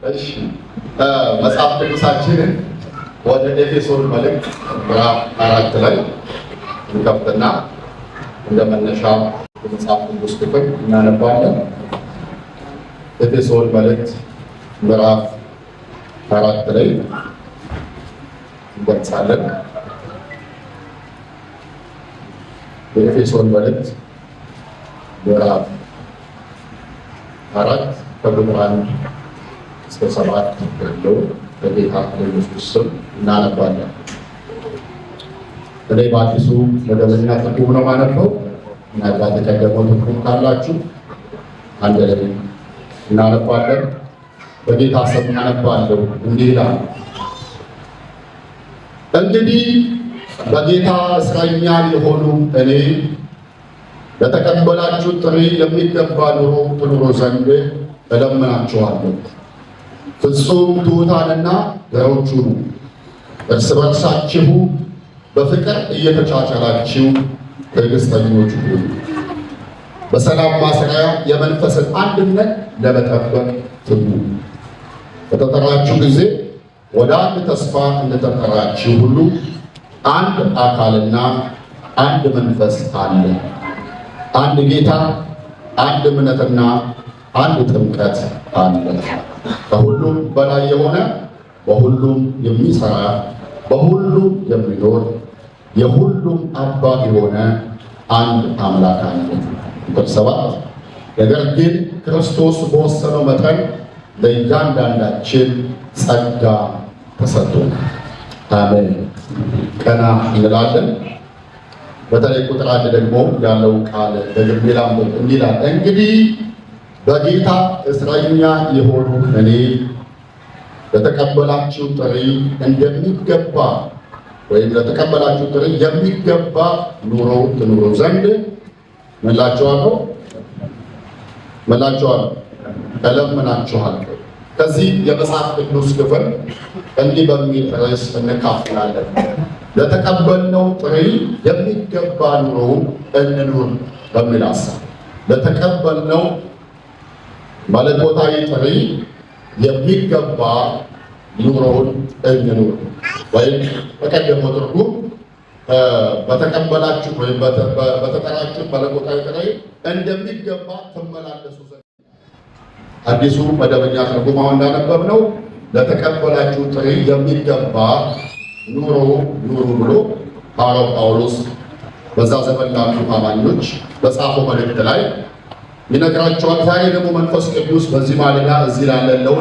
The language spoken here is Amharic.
እሺ መጽሐፍ ቅዱሳችንን ወደ ኤፌሶን መልእክት ምዕራፍ 4 ላይ እንከፍትና እንደመነሻ የመጽሐፍ ቅዱስ ክፍል እናነባለን። ኤፌሶን መልእክት ምዕራፍ 4 ላይ እንገልጻለን። የኤፌሶን መልእክት ምዕራፍ 4 ከቁጥር 1 እስከ 7 ያለው በጌታ በኢየሱስ ስም እናነባለን። እኔ በአዲሱ መደበኛ ትርጉም ነው የማነበው። ምናልባት የተቀደመው ትርጉም ካላችሁ አንድ ላይ እናነባለን። በጌታ ስም አነባለሁ። እንዲህ ይላል፣ እንግዲህ በጌታ እስረኛ የሆኑ እኔ ለተቀበላችሁ ጥሪ የሚገባ ኑሮ ትኖሩ ዘንድ እለምናችኋለሁ። ፍጹም ትሑታንና ገሮች ሁኑ፣ እርስ በርሳችሁ በፍቅር እየተቻቻላችሁ ትዕግስተኞች ሁኑ። በሰላም ማሰሪያ የመንፈስን አንድነት ለመጠበቅ ትጉ። በተጠራችሁ ጊዜ ወደ አንድ ተስፋ እንደተጠራችሁ ሁሉ አንድ አካልና አንድ መንፈስ አለ። አንድ ጌታ፣ አንድ እምነትና አንድ ጥምቀት አለ። ከሁሉም በላይ የሆነ በሁሉም የሚሰራ በሁሉም የሚኖር የሁሉም አባት የሆነ አንድ አምላክ አለ። ቁጥር 7 ነገር ግን ክርስቶስ በወሰነው መጠን ለእያንዳንዳችን ጸጋ ተሰጥቶናል። አሜን። ቀና እንላለን። በተለይ ቁጥር 1 ደግሞ ያለው ቃል ደግሜ ላንብብ። እንዲህ ይላል፣ እንግዲህ በጌታ እስረኛ የሆኑ እኔ ለተቀበላችሁ ጥሪ እንደሚገባ ወይም ለተቀበላችሁ ጥሪ የሚገባ ኑሮ ትኑሩ ዘንድ እላችኋለሁ እለምናችኋለሁ። ከዚህ የመጽሐፍ ቅዱስ ክፍል እንዲህ በሚል ርዕስ እንካፈላለን። ለተቀበልነው ጥሪ የሚገባ ኑሮ እንኑር በሚል ሀሳብ ለተቀበልነው መለኮታዊ ጥሪ የሚገባ ኑሮውን እንኑር ወይም በቀደመው ትርጉም በተቀበላችሁ ወይም በተጠራችሁ መለኮታዊ ጥሪ እንደሚገባ ትመላለሱ ዘንድ። አዲሱ መደበኛ ትርጉም አሁን እንዳነበብነው ለተቀበላችሁ ጥሪ የሚገባ ኑሮ ኑሩ ብሎ ሐዋርያው ጳውሎስ በዛ ዘመን ላሉ አማኞች በጻፈው መልእክት ላይ ይነግራቸዋል። ዛሬ ደግሞ መንፈስ ቅዱስ በዚህ ማለዳ እዚህ ላለነው